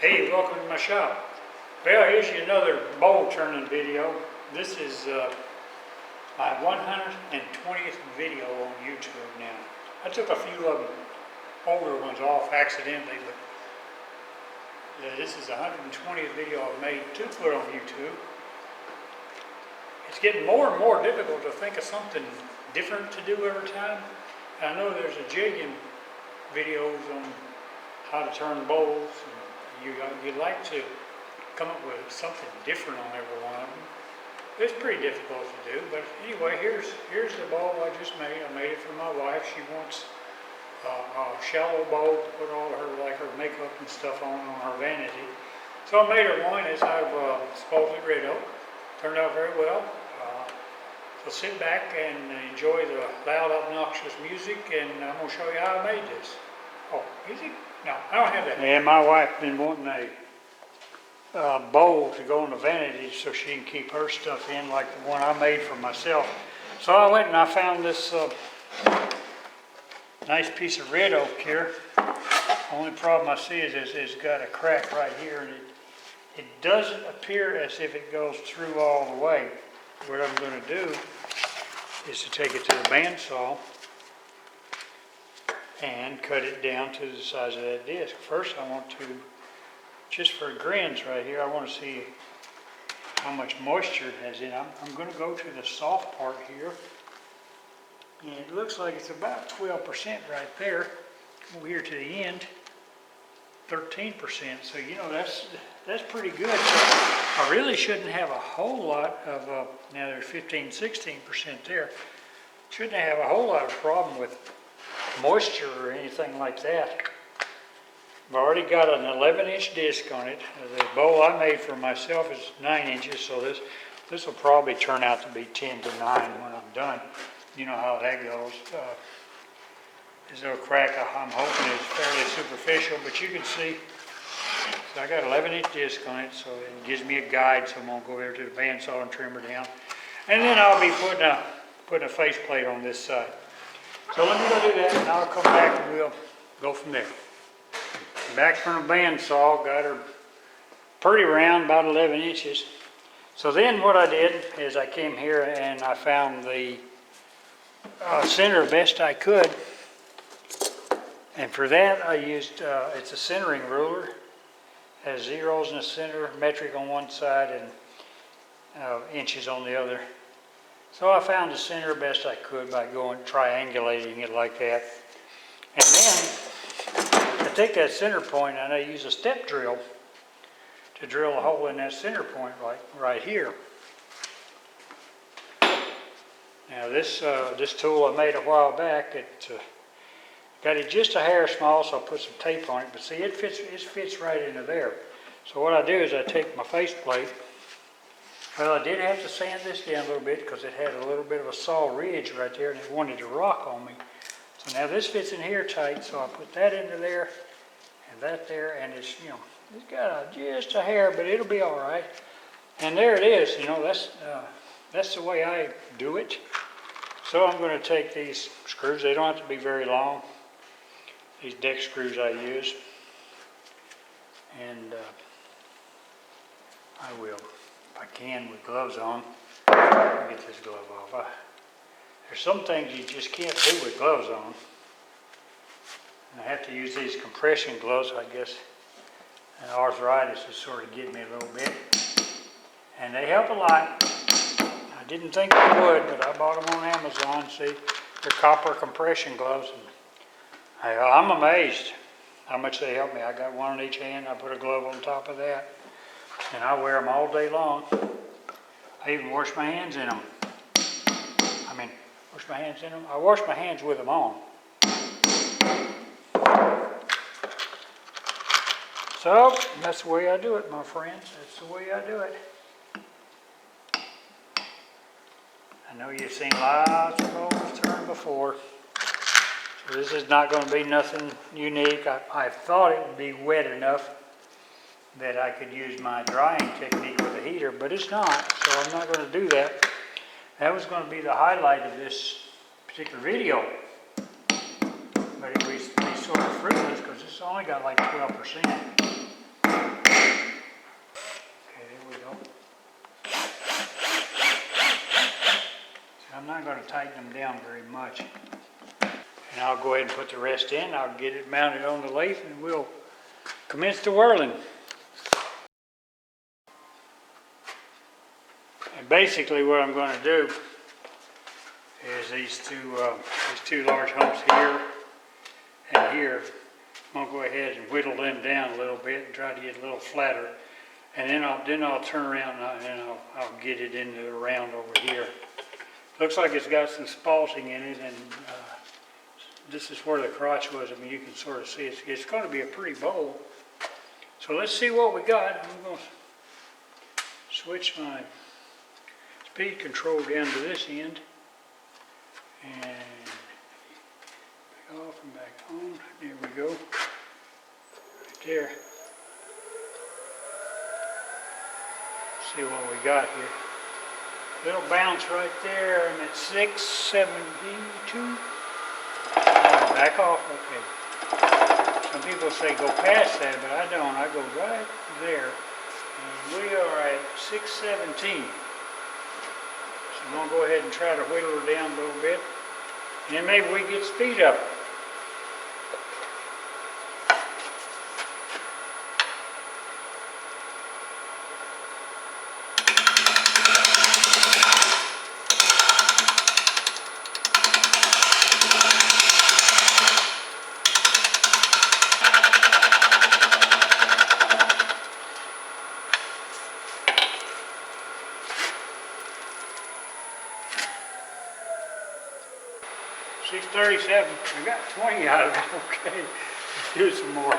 Hey, welcome to my shop. Well, here's another bowl turning video. This is my 120th video on YouTube now. I took a few of them, older ones off accidentally, but this is the 120th video I've made to put on YouTube. It's getting more and more difficult to think of something different to do every time. I know there's a jillion videos on how to turn bowls. You'd like to come up with something different on every one of them. It's pretty difficult to do, but anyway, here's the bowl I just made. I made it for my wife. She wants a shallow bowl to put all her makeup and stuff on her vanity. So I made her one. It's out of Spalted Red Oak. Turned out very well. So sit back and enjoy the loud, obnoxious music, and I'm going to show you how I made this. Oh, is it? No, I don't have that. Yeah, my wife been wanting a bowl to go in the vanity so she can keep her stuff in like the one I made for myself. So I went and I found this nice piece of red oak here. Only problem I see is it's got a crack right here, and it doesn't appear as if it goes through all the way. What I'm going to do is to take it to the bandsaw and cut it down to the size of that disc. First I want to, just for grins right here, I want to see how much moisture it has in it. I'm going to go to the soft part here, and it looks like it's about 12% right there. Over here to the end, 13%. So you know that's pretty good. So I really shouldn't have a whole lot of, now there's 15-16% there. Shouldn't have a whole lot of problem with moisture or anything like that. I've already got an 11-inch disc on it. The bowl I made for myself is 9 inches, so this will probably turn out to be 10 to 9 when I'm done. You know how that goes. This little crack, I'm hoping is fairly superficial, but you can see. So I got an 11-inch disc on it, so it gives me a guide. So I'm gonna go over to the bandsaw and trim her down, and then I'll be putting a faceplate on this side. So let me go do that, and I'll come back and we'll go from there. Back from the bandsaw, got her pretty round, about 11 inches. So then what I did is I came here and I found the center best I could. And for that I used, it's a centering ruler. It has zeros in the center, metric on one side, and inches on the other. So I found the center best I could by going triangulating it like that. And then I take that center point and I use a step drill to drill a hole in that center point right here. Now this tool I made a while back, it got it just a hair small, so I put some tape on it, but see it fits right into there. So what I do is I take my faceplate. Well, I did have to sand this down a little bit because it had a little bit of a saw ridge right there and it wanted to rock on me. So now this fits in here tight, so I put that into there and that there, and it's, you know, it's got just a hair, but it'll be all right. And there it is, you know, that's the way I do it. So I'm going to take these screws. They don't have to be very long. These deck screws I use. And I will, if I can, with gloves on. Let me get this glove off. There's some things you just can't do with gloves on. And I have to use these compression gloves, I guess. And arthritis is sort of getting me a little bit. And they help a lot. I didn't think they would, but I bought them on Amazon. See, they're copper compression gloves. And I'm amazed how much they help me. I got one on each hand. I put a glove on top of that. And I wear them all day long. I even wash my hands in them. Wash my hands in them. I wash my hands with them on. So, that's the way I do it, my friends. That's the way I do it. I know you've seen lots of bowls turned before. So this is not going to be nothing unique. I thought it would be wet enough that I could use my drying technique with a heater, but it's not, so I'm not going to do that. That was going to be the highlight of this particular video, but it would be sort of fruitless because it's only got like 12%. not going to tighten them down very much. And I'll go ahead and put the rest in. I'll get it mounted on the lathe and we'll commence the whirling. And basically what I'm going to do is these two large humps here and here. I'm going to go ahead and whittle them down a little bit and try to get a little flatter. And then I'll turn around and I'll get it into the round over here. Looks like it's got some spalting in it, and this is where the crotch was. I mean, you can sort of see it's going to be a pretty bowl. So let's see what we got. I'm going to switch my speed control down to this end and back off and back on. There we go. Right there. See what we got here. Little bounce right there, and it's 672. Back off, okay. Some people say go past that, but I don't. I go right there. And we are at 617. So I'm going to go ahead and try to whittle her down a little bit. And then maybe we get speed up. $637. I got 20 out of it. Okay, let's do some more.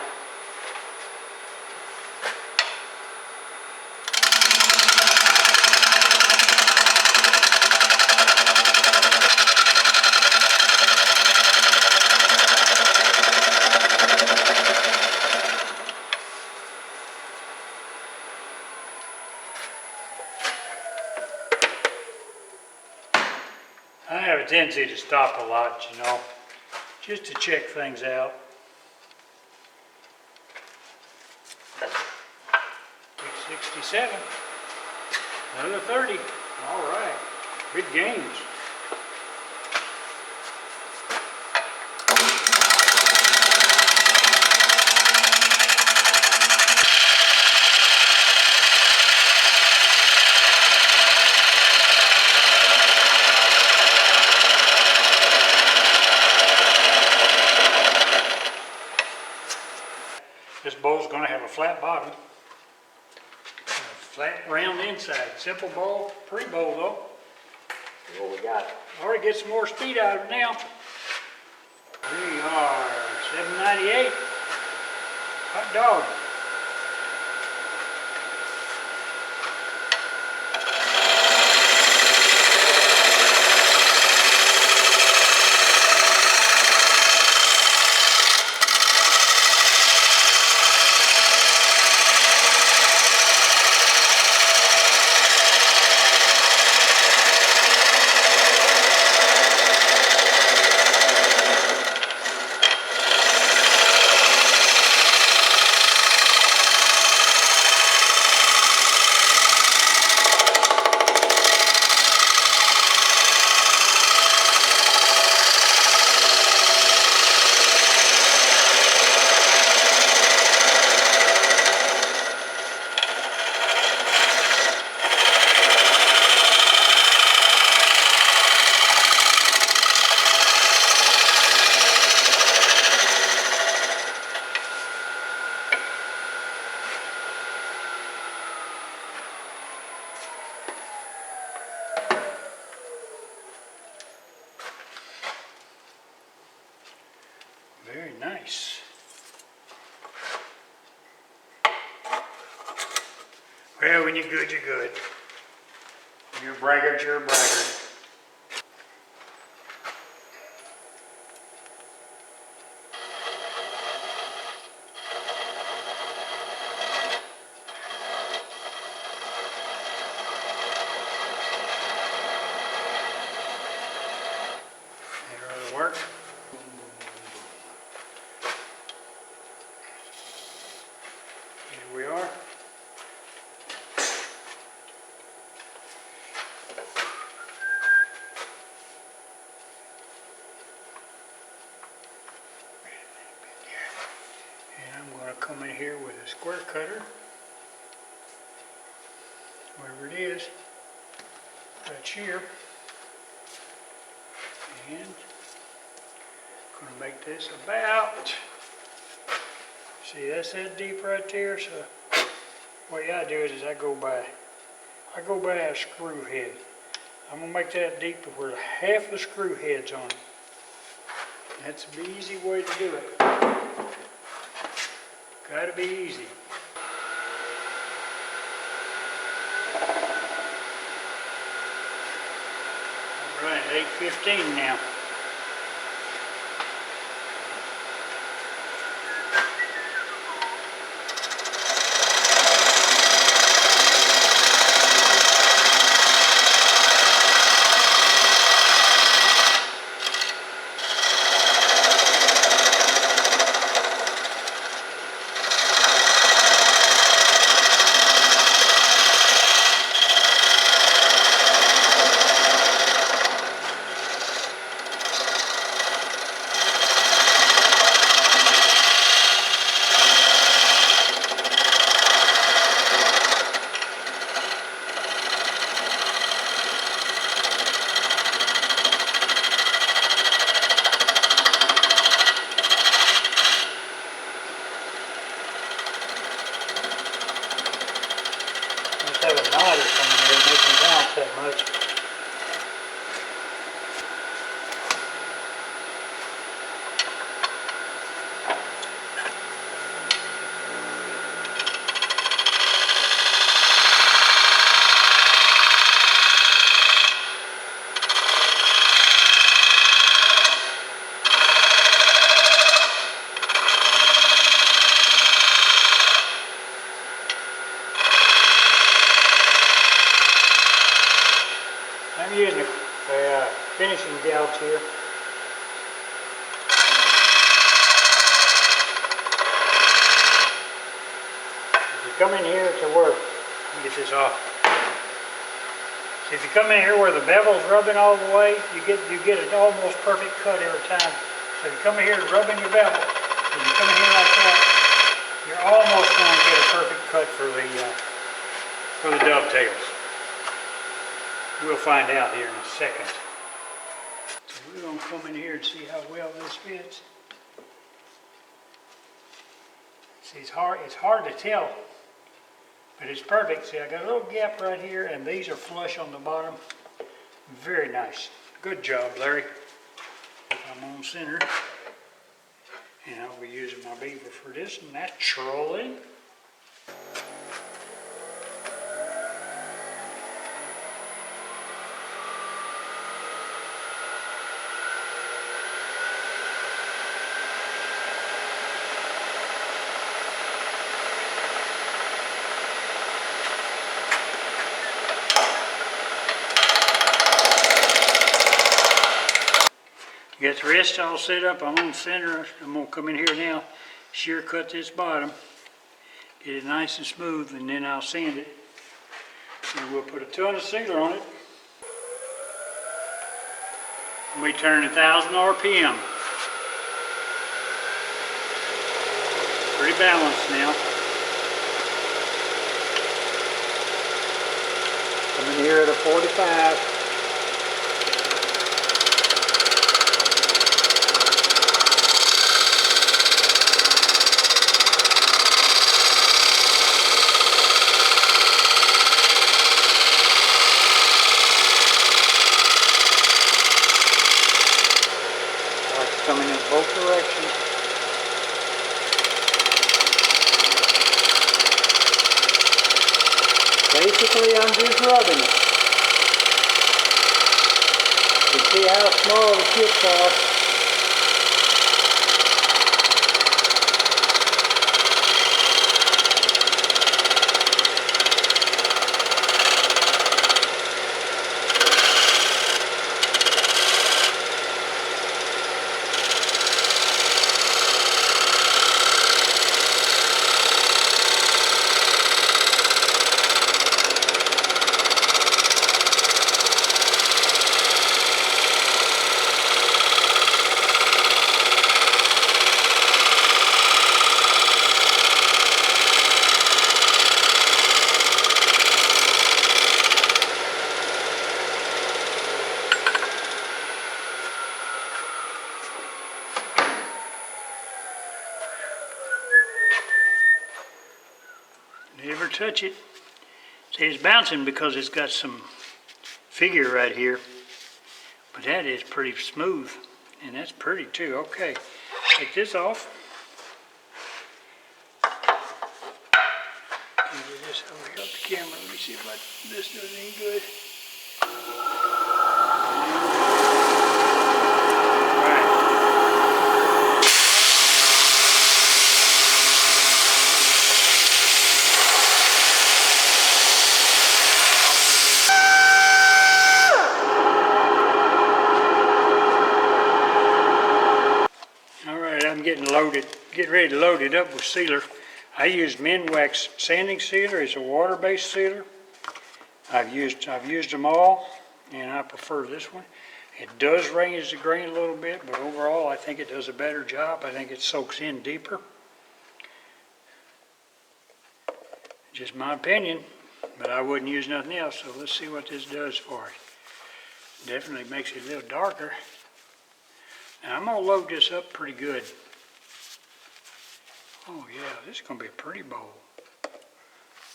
I have a tendency to stop a lot, you know, just to check things out. 667, another 30, all right, big gains. This bowl's going to have a flat bottom, a flat round inside. Simple bowl, pretty bowl though. See what we got. Already get some more speed out of it now. We are 798. Hot dog. Very nice. Well, when you're good, you're good. When you're a braggart, you're a braggart. That'll work. Here we are. come in here with a square cutter, whatever it is, right here, and I'm going to make this about, see that's that deep right there, so what I do is I go by a screw head. I'm going to make that deep to where half the screw head's on it. That's the easy way to do it. Gotta be easy. All right, 8:15 now. Have a knot or something there, make me bounce that much. I'm using a finishing gouge here. If you come in here to work, let me get this off. So if you come in here where the bevel's rubbing all the way, you get an almost perfect cut every time. So if you come in here rubbing your bevel, and you come in here like that, you're almost going to get a perfect cut for the dovetails. We'll find out here in a second. So we're going to come in here and see how well this fits. See, it's hard to tell, but it's perfect. See, I got a little gap right here, and these are flush on the bottom. Very nice. Good job, Larry. I'm on center, and I'll be using my beaver for this naturally. You got the rest all set up. I'm on center. I'm going to come in here now, shear cut this bottom, get it nice and smooth, and then I'll sand it. And we'll put a ton of sealer on it. We turn 1,000 RPM. Pretty balanced now. Come in here at a 45. Coming in both directions. Basically, I'm just rubbing it. You can see how small the chips are. touch it. See, it's bouncing because it's got some figure right here. But that is pretty smooth. And that's pretty too. Okay, take this off. Get this over here up the camera. Let me see if this does any good. I'm getting ready to load it up with sealer. I used Minwax sanding sealer. It's a water-based sealer. I've used them all, and I prefer this one. It does range the grain a little bit, but overall I think it does a better job. I think it soaks in deeper. Just my opinion, but I wouldn't use nothing else, so let's see what this does for us. Definitely makes it a little darker. Now I'm going to load this up pretty good. Oh yeah, this is going to be a pretty bowl.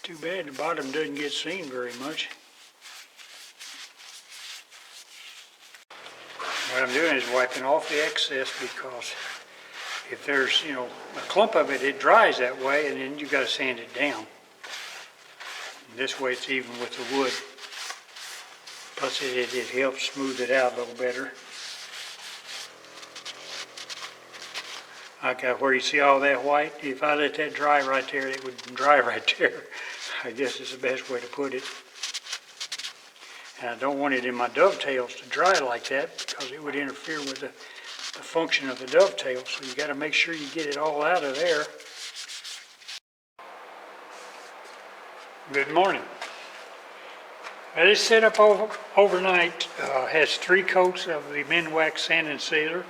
Too bad the bottom doesn't get seen very much. What I'm doing is wiping off the excess because if there's, a clump of it, it dries that way and then you got to sand it down. And this way it's even with the wood. Plus it helps smooth it out a little better. Okay, where you see all that white, if I let that dry right there, it would dry right there. I guess is the best way to put it. And I don't want it in my dovetails to dry like that because it would interfere with the function of the dovetail. So you got to make sure you get it all out of there. Good morning. Well, this setup overnight has 3 coats of the Minwax sand and sealer.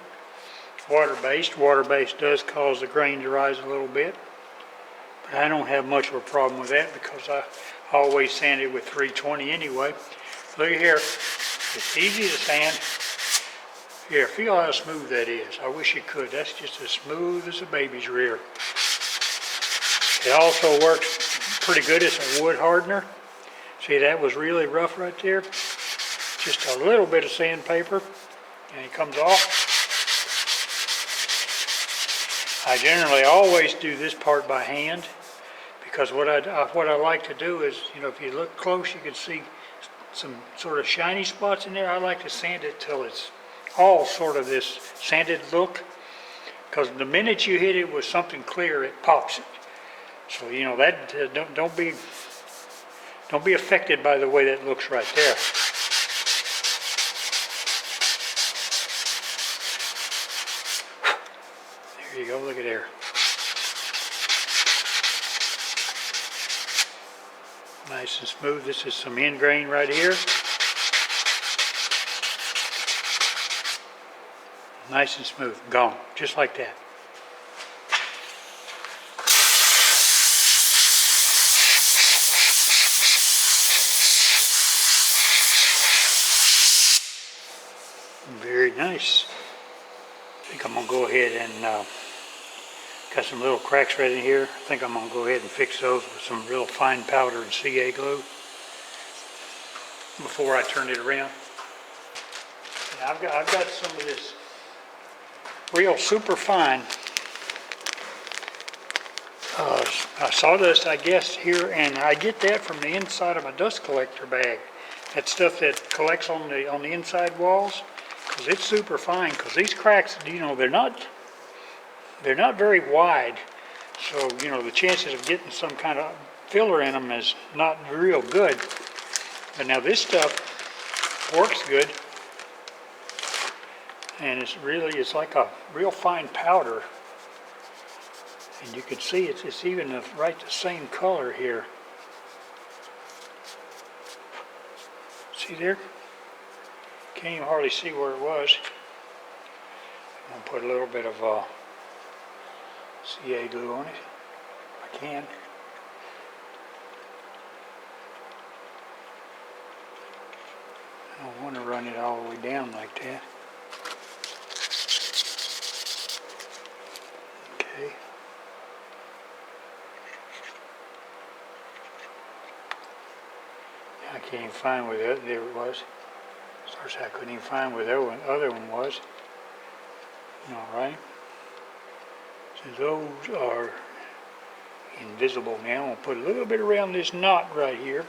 Water-based. Water-based does cause the grain to rise a little bit. But I don't have much of a problem with that because I always sand it with 320 anyway. Look here. It's easy to sand. Here, feel how smooth that is. I wish you could. That's just as smooth as a baby's rear. It also works pretty good as a wood hardener. See, that was really rough right there. Just a little bit of sandpaper and it comes off. I generally always do this part by hand because what I like to do is, if you look close, you can see some sort of shiny spots in there. I like to sand it till it's all sort of this sanded look because the minute you hit it with something clear, it pops it. So that don't be affected by the way that looks right there. There you go, look at there. Nice and smooth. This is some end grain right here. Nice and smooth, gone, just like that. Very nice. I think I'm going to go ahead and got some little cracks right in here. I think I'm going to go ahead and fix those with some real fine powder and CA glue before I turn it around. And I've got some of this real super fine sawdust, I guess, here, and I get that from the inside of a dust collector bag. That stuff that collects on the inside walls. Because it's super fine, because these cracks, they're not very wide, so the chances of getting some kind of filler in them is not real good. But now this stuff works good, and it's like a real fine powder, and you can see it's even the same color here. See there? Can't even hardly see where it was. I'm going to put a little bit of CA glue on it, if I can. I don't want to run it all the way down like that. Okay. can't even find where there it was. Sorry, I couldn't even find where the other one was. All right. So those are invisible now. I'm going to put a little bit around this knot right here.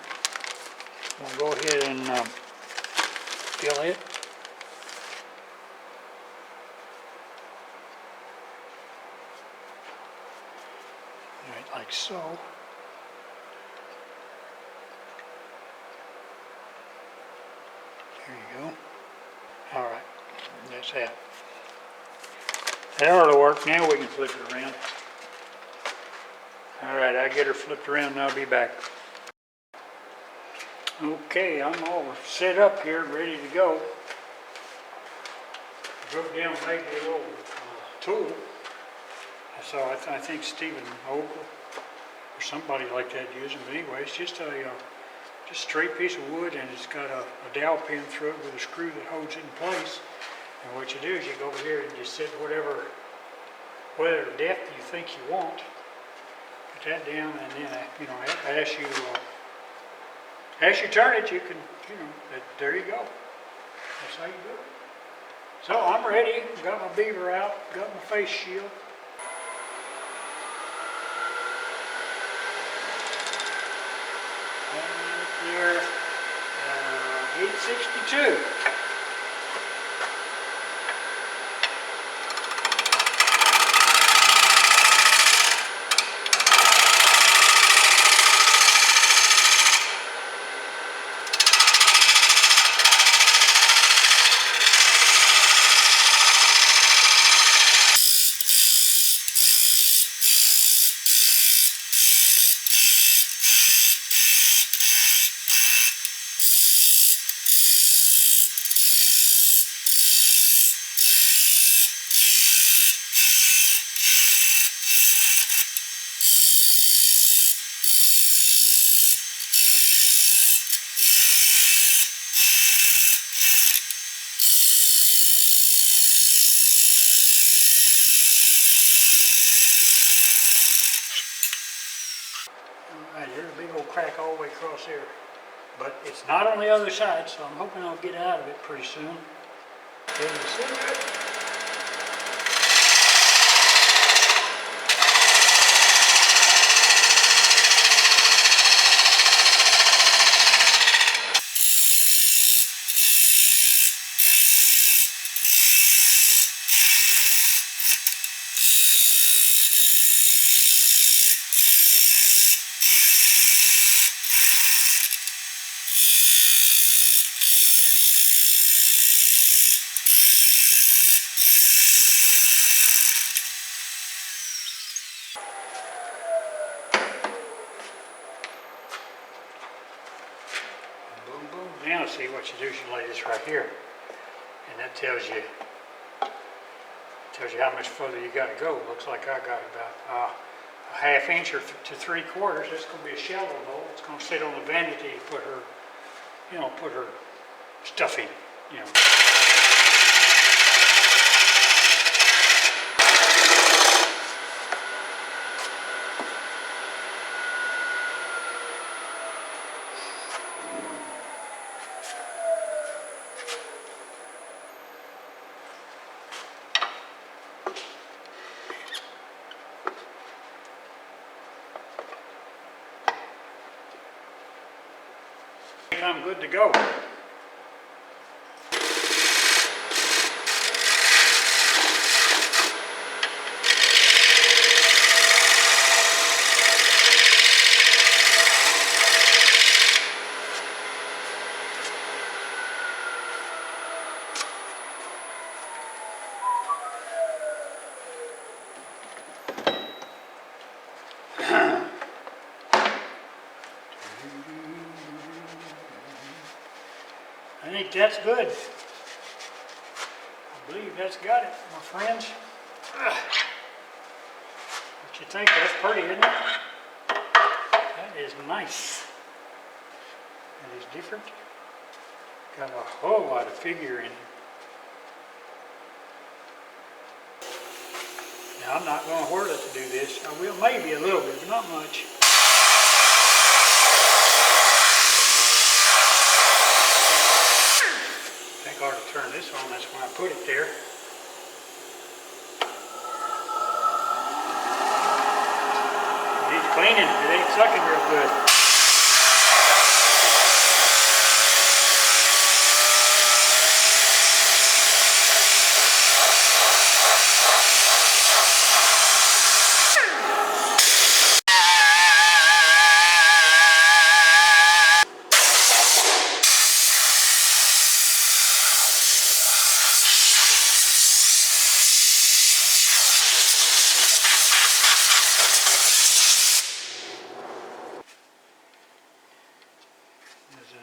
I'll go ahead and fill it. Right, like so. There you go. All right, that's that. That ought to work. Now we can flip it around. All right, I get her flipped around and I'll be back. Okay, I'm all set up here, ready to go. I broke down and made a little tool. So I think Stephen Ogle or somebody like that using, but anyway, it's just a straight piece of wood, and it's got a dowel pin through it with a screw that holds it in place. And what you do is you go over here and you set whatever depth you think you want. Put that down, and then as you turn it, you can, there you go. That's how you do it. So I'm ready. Got my beaver out. Got my face shield. There, 862. Alright, there's a big old crack all the way across there. But it's not on the other side, so I'm hoping I'll get out of it pretty soon. Can you see it? Now see what you do is you lay this right here, and that tells you how much further you got to go. Looks like I got about a ½ inch or to 3/4. That's going to be a shallow bowl. It's going to sit on the vanity to put her stuff in. I'm good to go. I think that's good. I believe that's got it, my friends. What you think? That's pretty, isn't it? That is nice. That is different. Got a whole lot of figure in it. Now I'm not going to whirl it to do this. I will maybe a little bit, but not much. this on, that's when I put it there. It needs cleaning, it ain't sucking real good.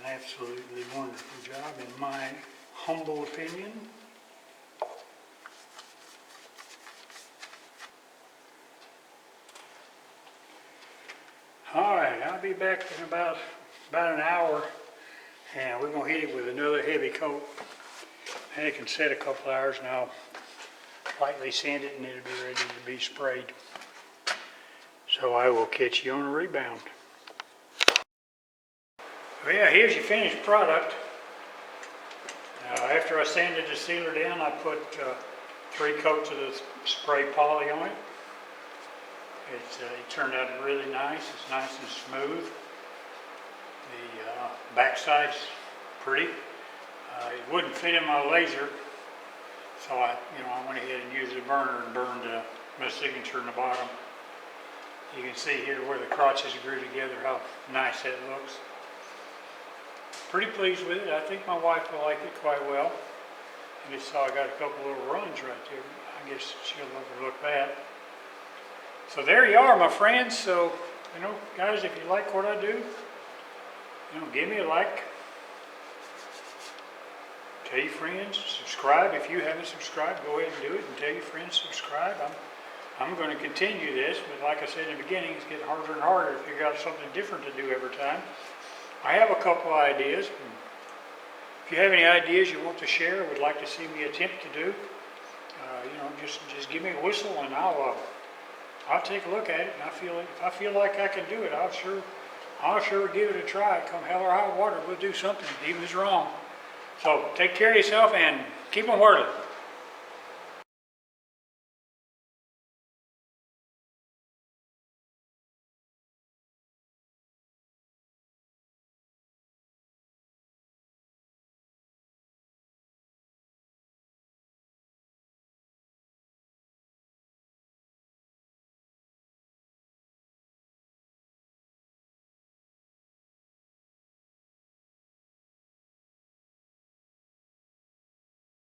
Absolutely wonderful job, in my humble opinion. All right, I'll be back in about an hour, and we're going to hit it with another heavy coat. And it can set a couple hours, and I'll lightly sand it, and it'll be ready to be sprayed. So I will catch you on a rebound. Well, yeah, here's your finished product. After I sanded the sealer down, I put 3 coats of the spray poly on it. It turned out really nice. It's nice and smooth. The backside's pretty. It wouldn't fit in my laser, so I went ahead and used a burner and burned my signature in the bottom. You can see here where the crotches grew together, how nice that looks. Pretty pleased with it. I think my wife will like it quite well. You just saw I got a couple little runs right there. I guess she'll overlook that. So there you are, my friends. So, guys, if you like what I do, give me a like. Tell your friends, subscribe. If you haven't subscribed, go ahead and do it, and tell your friends to subscribe. I'm going to continue this, but like I said in the beginning, it's getting harder and harder to figure out something different to do every time. I have a couple ideas. If you have any ideas you want to share or would like to see me attempt to do, just give me a whistle and I'll take a look at it. And if I feel like I can do it, I'll sure give it a try. Come hell or high water, we'll do something, even if it's wrong. So take care of yourself and keep on whirling.